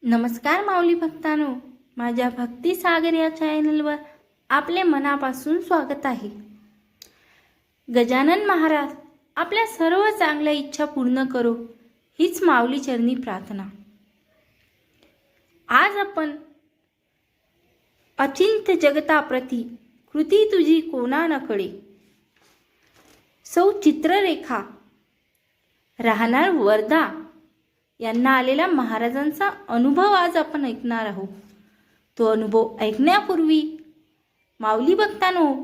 नमस्कार माऊली भक्तांनो, माझ्या भक्ती सागर या चॅनलवर आपले मनापासून स्वागत आहे. गजानन महाराज आपल्या सर्व चांगल्या इच्छा पूर्ण करो हीच माऊली चरणी प्रार्थना. आज आपण अचिंत्य जगताप्रती कृती तुझी कोणा न कळे सौ चित्ररेखा राहणार वर्धा यांना आलेला महाराजांचा अनुभव आज आपण ऐकणार आहोत. तो अनुभव ऐकण्यापूर्वी माऊली भक्तांनो,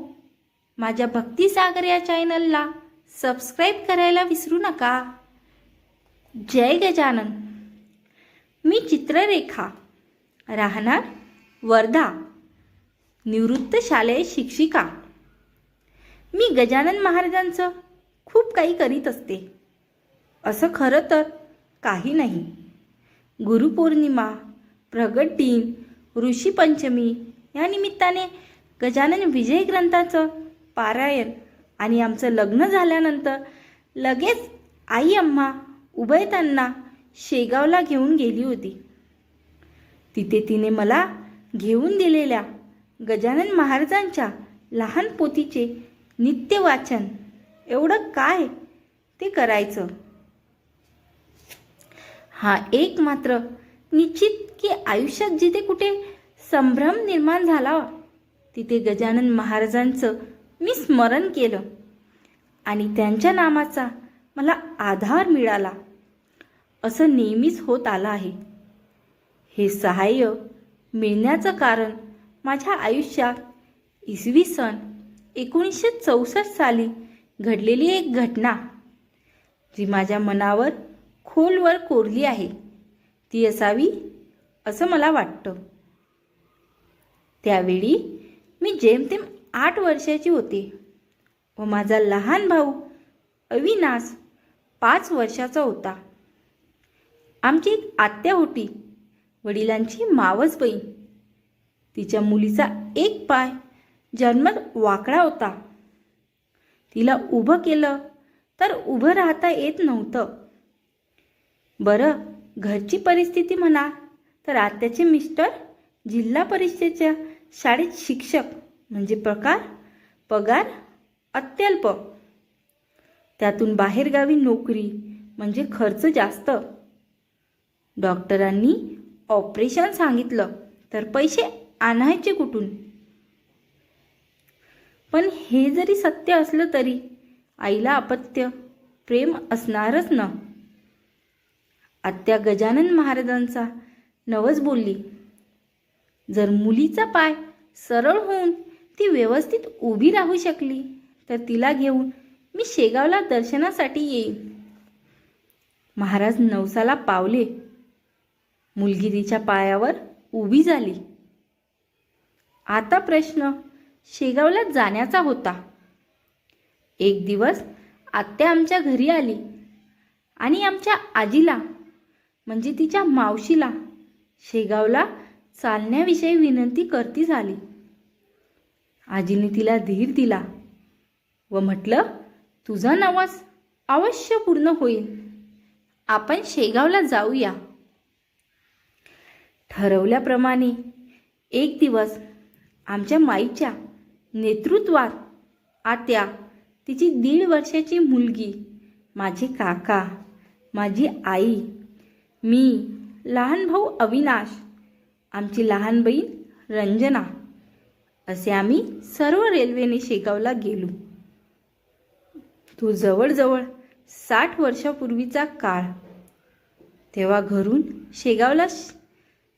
माझ्या भक्ती सागर या चॅनलला सबस्क्राईब करायला विसरू नका. जय गजानन. मी चित्ररेखा, राहणार वर्धा, निवृत्त शालेय शिक्षिका. मी गजानन महाराजांचं खूप काही करीत असते. असं खरं तर काही नाही. गुरुपौर्णिमा, प्रगट दिन, ऋषीपंचमी या निमित्ताने गजानन विजय ग्रंथाचं पारायण आणि आमचं लग्न झाल्यानंतर लगेच आई अम्मा उभयतांना शेगावला घेऊन गेली होती. तिथे तिने मला घेऊन दिलेल्या गजानन महाराजांच्या लहान पोथीचे नित्य वाचन एवढं काय ते करायचं. हा एक मात्र निश्चित की आयुष्यात जिथे कुठे संभ्रम निर्माण झाला तिथे गजानन महाराजांचं मी स्मरण केलं आणि त्यांच्या नामाचा मला आधार मिळाला. असं नेहमीच होत आलं आहे. हे सहाय्य मिळण्याचं कारण माझ्या आयुष्यात इसवी सन 1964 साली घडलेली एक घटना जी माझ्या मनावर खोलवर कोरली आहे ती असावी असं मला वाटतं. त्यावेळी मी जेमतेम 8 वर्षाची होते व माझा लहान भाऊ अविनाश 5 वर्षाचा होता. आमची एक आत्या होती, वडिलांची मावस बहीण. तिच्या मुलीचा एक पाय जन्मत वाकडा होता. तिला उभं केलं तर उभं राहता येत नव्हतं. बरं, घरची परिस्थिती म्हणा तर आत्याचे मिस्टर जिल्हा परिषदेच्या शाळेत शिक्षक म्हणजे पगार अत्यल्प. त्यातून बाहेरगावी नोकरी म्हणजे खर्च जास्त. डॉक्टरांनी ऑपरेशन सांगितलं तर पैसे आणायचे कुठून. पण हे जरी सत्य असलं तरी आईला अपत्य प्रेम असणारच ना. आत्या गजानन महाराजांचा नवस बोलली. जर मुलीचा पाय सरळ होऊन ती व्यवस्थित उभी राहू शकली तर तिला घेऊन मी शेगावला दर्शनासाठी येईन. महाराज नवसाला पावले. मुलगी तिच्या पायावर उभी झाली. आता प्रश्न शेगावला जाण्याचा होता. एक दिवस आत्या आमच्या घरी आली आणि आमच्या आजीला म्हणजे तिच्या मावशीला शेगावला चालण्याविषयी विनंती करती झाली. आजीने तिला धीर दिला व म्हटलं, तुझा नवस अवश्य पूर्ण होईल. आपण शेगावला जाऊया. ठरवल्याप्रमाणे एक दिवस आमच्या माईच्या नेतृत्वात आत्या, तिची 1.5 वर्षाची मुलगी, माझे काका, माझी आई, मी, लहान भाऊ अविनाश, आमची लहान बहीण रंजना असे आम्ही सर्व रेल्वेने शेगावला गेलो. तो जवळजवळ 60 वर्षापूर्वीचा काळ. तेव्हा घरून शेगावला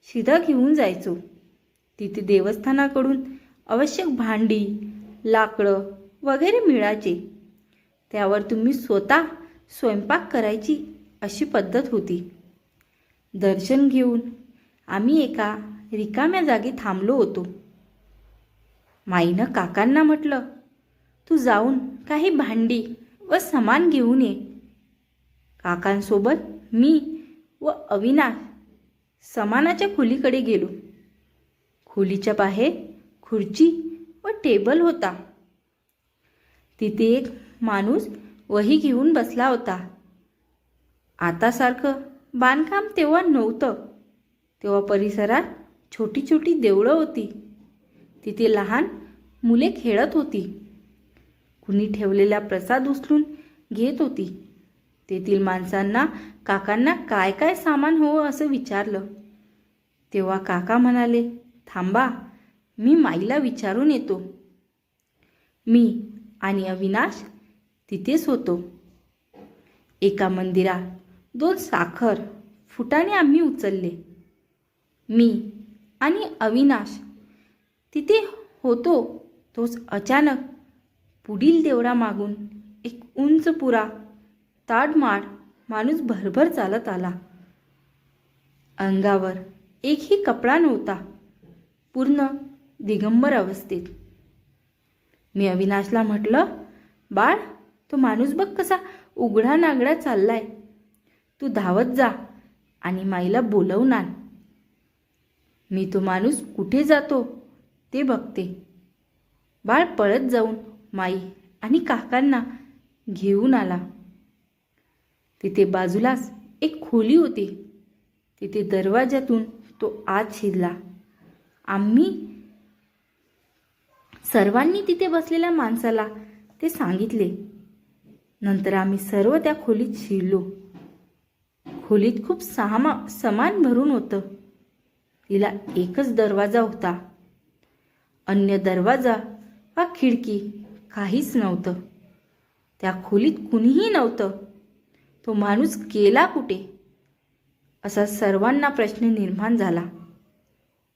शिधा घेऊन जायचो. तिथे देवस्थानाकडून आवश्यक भांडी, लाकडं वगैरे मिळायचे. त्यावर तुम्ही स्वतः स्वयंपाक करायची अशी पद्धत होती. दर्शन घेऊन आम्ही एका रिकाम्या जागी थांबलो होतो. माईनं काकांना म्हटलं, तू जाऊन काही भांडी व सामान घेऊन ये. काकांसोबत मी व अविनाश सामानाच्या खोलीकडे गेलो. खोलीच्या बाहेर खुर्ची व टेबल होता. तिथे एक माणूस वही घेऊन बसला होता. आता सारखं बांधकाम तेव्हा नव्हतं. तेव्हा परिसरात छोटी छोटी देवळं होती. तिथे लहान मुले खेळत होती. कुणी ठेवलेला प्रसाद उचलून घेत होती. तेथील माणसांना काकांना काय काय सामान हवं असं विचारलं. तेव्हा काका म्हणाले, थांबा, मी माईला विचारून येतो. मी आणि अविनाश तिथेच होतो. एका मंदिरात 2 साखर फुटाणे आम्ही उचलले. मी आणि अविनाश तिथे होतो. तोच अचानक पुढील देवळामागून एक उंच पुरा ताडमाड माणूस भरभर चालत आला. अंगावर एकही कपडा नव्हता, पूर्ण दिगंबर अवस्थेत. मी अविनाशला म्हटलं, बाळ, तो माणूस बघ कसा उघडा नागडा चाललाय. तू धावत जा आणि माईला बोलवून आण. मी तो माणूस कुठे जातो ते बघते. बाळ पळत जाऊन माई आणि काकांना घेऊन आला. तिथे बाजूलाच एक खोली होती. तिथे दरवाजातून तो आत शिरला. आम्ही सर्वांनी तिथे बसलेल्या माणसाला ते सांगितले. नंतर आम्ही सर्व त्या खोलीत शिरलो. खोलीत खूप सामान भरून होतं. तिला एकच दरवाजा होता. अन्य दरवाजा वा खिडकी काहीच नव्हतं. त्या खोलीत कुणीही नव्हतं. तो माणूस गेला कुठे असा सर्वांना प्रश्न निर्माण झाला.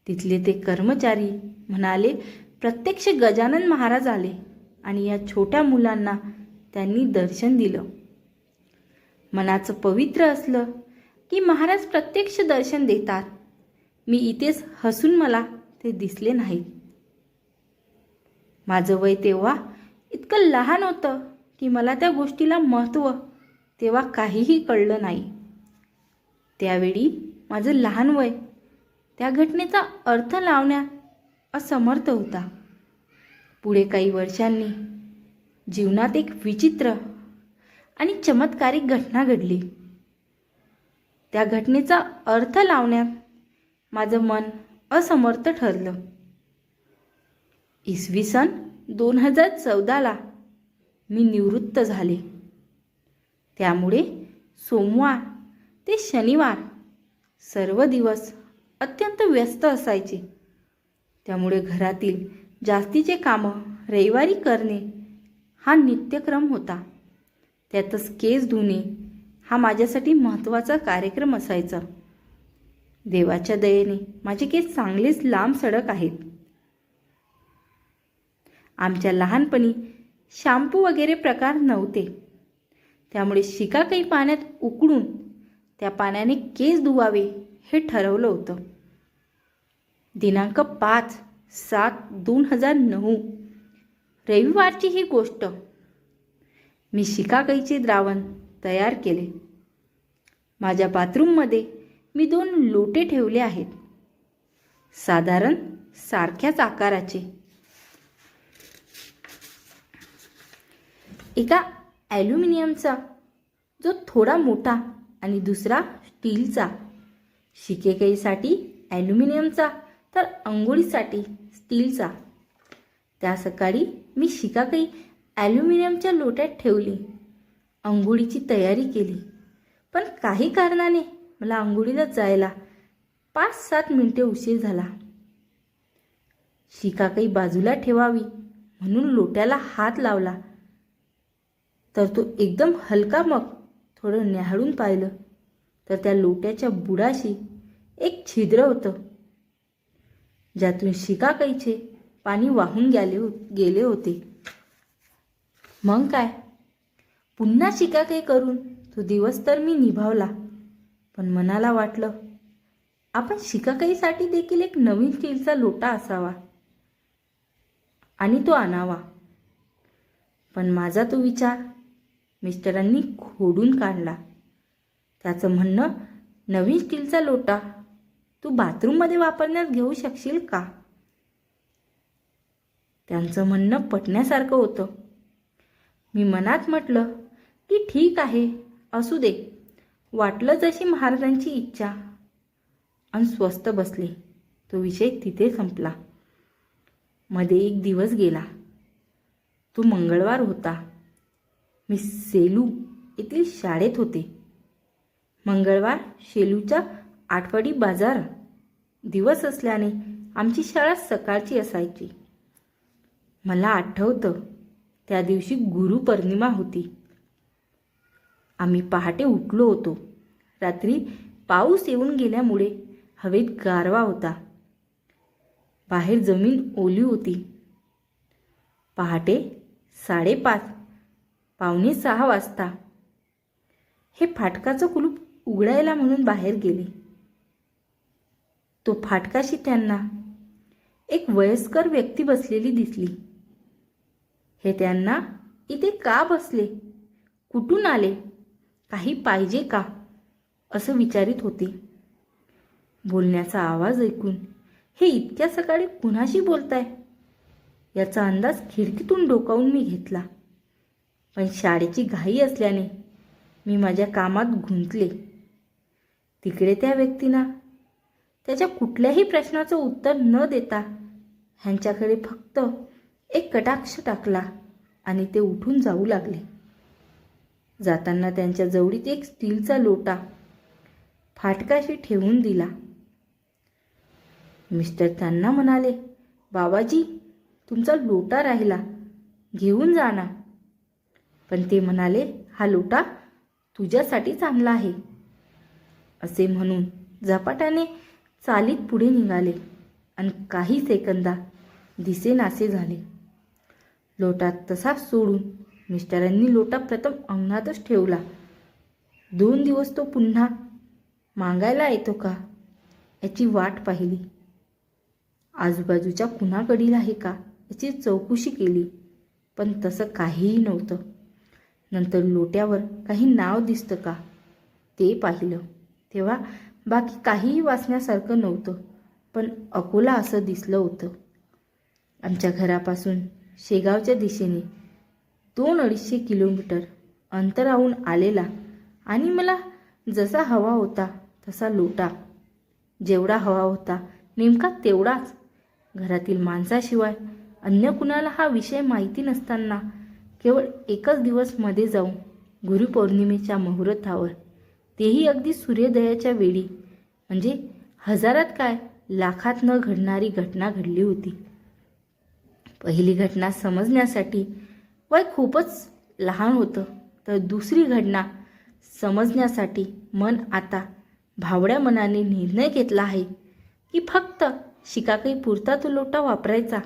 तिथले ते कर्मचारी म्हणाले, प्रत्यक्ष गजानन महाराज आले आणि या छोट्या मुलांना त्यांनी दर्शन दिलं. मनाचं पवित्र असलं की महाराज प्रत्यक्ष दर्शन देतात. मी इथेच हसून मला ते दिसले नाहीत. माझं वय तेव्हा इतकं लहान होतं की मला त्या गोष्टीला महत्त्व तेव्हा काहीही कळलं नाही. त्यावेळी माझं लहान वय त्या घटनेचा अर्थ लावण्यात असमर्थ होता. पुढे काही वर्षांनी जीवनात एक विचित्र आणि चमत्कारिक घटना घडली. त्या घटनेचा अर्थ लावण्यात माझं मन असमर्थ ठरलं. इसवी सन 2014ला मी निवृत्त झाले. त्यामुळे सोमवार ते शनिवार सर्व दिवस अत्यंत व्यस्त असायचे. त्यामुळे घरातील जास्तीचे कामं रविवारी करणे हा नित्यक्रम होता. त्यातच केस धुणे हा माझ्यासाठी महत्त्वाचा कार्यक्रम असायचा. देवाच्या दयेने माझे केस चांगलेच लांब सडक आहेत. आमच्या लहानपणी शॅम्पू वगैरे प्रकार नव्हते. त्यामुळे शिकाकाई पाण्यात उकळून त्या पाण्याने केस धुवावे हे ठरवलं होतं. दिनांक 5/7/2009 रविवारची ही गोष्ट. मी शिकाकाईचे द्रावण तयार केले. माझ्या बाथरूममध्ये मी 2 लोटे ठेवले आहेत, साधारण सारख्याच आकाराचे. एका ॲल्युमिनियमचा, जो थोडा मोठा, आणि दुसरा स्टीलचा. शिकेकाईसाठी ॲल्युमिनियमचा तर अंघोळीसाठी स्टीलचा. त्या सकाळी मी शिकाकाई ॲल्युमिनियमच्या लोट्यात ठेवली. अंघोळीची तयारी केली. पण काही कारणाने मला अंघोळीला जायला 5-7 मिनिटे उशीर झाला. शिकाकाई बाजूला ठेवावी म्हणून लोट्याला हात लावला तर तो एकदम हलका. मग थोडं न्याहाळून पाहिलं तर त्या लोट्याच्या बुडाशी एक छिद्र होतं, ज्यातून शिकाकाईचे पाणी वाहून गेले होते. मग काय, पुन्हा शिकाकाई करून तो दिवस तर मी निभावला. पण मनाला वाटलं, आपण शिकाकाईसाठी देखील एक नवीन स्टीलचा लोटा असावा आणि तो आणावा. पण माझा तो विचार मिस्टरांनी खोडून काढला. त्याचं म्हणणं, नवीन स्टीलचा लोटा तू बाथरूममध्ये वापरण्यात घेऊ शकशील का? त्यांचं म्हणणं पटण्यासारखं होतं. मी मनात म्हटलं की ठीक आहे, असू दे, वाटलं जशी महाराजांची इच्छा. आणि स्वस्थ बसले. तो विषय तिथे संपला. मध्ये एक दिवस गेला. तो मंगळवार होता. मी सेलू येथील शाळेत होते. मंगळवार शेलूचा आठवडी बाजार दिवस असल्याने आमची शाळा सकाळची असायची. मला आठवतं, त्या दिवशी गुरुपौर्णिमा होती. आम्ही पहाटे उठलो होतो. रात्री पाऊस येऊन गेल्यामुळे हवेत गारवा होता. बाहेर जमीन ओली होती. पहाटे 5:30 पावणे 6 वाजता हे फाटकाचं कुलूप उघडायला म्हणून बाहेर गेले. तो फाटकाशी त्यांना एक वयस्कर व्यक्ती बसलेली दिसली. हे त्यांना इथे का बसले, कुठून आले, काही पाहिजे का, असं विचारित होते. बोलण्याचा आवाज ऐकून हे इतक्या सकाळी कुणाशी बोलताय याचा अंदाज खिडकीतून डोकावून मी घेतला. पण शाळेची घाई असल्याने मी माझ्या कामात गुंतले. तिकडे त्या व्यक्तीनं त्याच्या कुठल्याही प्रश्नाचं उत्तर न देता ह्यांच्याकडे फक्त एक कटाक्ष टाकला आणि ते उठून जाऊ लागले. जाताना त्यांच्या जवळीत एक स्टीलचा लोटा फाटकाशी ठेवून दिला. मिस्टर त्यांना म्हणाले, बाबाजी, तुमचा लोटा राहिला, घेऊन जा ना. पण ते म्हणाले, हा लोटा तुझ्यासाठीच आणला आहे. असे म्हणून झपाट्याने चालीत पुढे निघाले आणि काही सेकंदा दिसेनासे झाले. लोटा तसाच सोडून मिस्टरांनी लोटा प्रथम अंगणातच ठेवला. 2 दिवस तो पुन्हा मागायला येतो का याची वाट पाहिली. आजूबाजूच्या कुणाकडील आहे का याची चौकशी केली, पण तसं काहीही नव्हतं. नंतर लोट्यावर काही नाव दिसतं का ते पाहिलं, तेव्हा बाकी काहीही वाचण्यासारखं नव्हतं, पण अकोला असं दिसलं होतं. आमच्या घरापासून शेगावच्या दिशेने 200-250 किलोमीटर अंतरावून आलेला आणि मला जसा हवा होता तसा लोटा, जेवढा हवा होता नेमका तेवढाच. घरातील माणसाशिवाय अन्य कुणाला हा विषय माहिती नसताना केवळ एकच दिवस मध्ये जाऊन गुरुपौर्णिमेच्या मुहूर्तावर, तेही अगदी सूर्योदयाच्या वेळी, म्हणजे हजारात काय लाखात न घडणारी घटना घडली होती. पहिली घटना समजण्यासाठी वय खूपच लहान होतं, तर दुसरी घटना समजण्यासाठी मन आता भावड्या मनाने निर्णय घेतला आहे की फक्त शिकाकाई पुरता तो लोटा वापरायचा,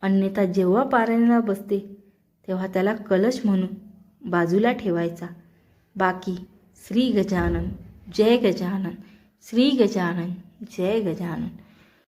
अन्यथा जेव्हा पारायणाला बसते तेव्हा त्याला कलश म्हणून बाजूला ठेवायचा. बाकी श्री गजानन, जय गजानन, श्री गजानन, जय गजानन.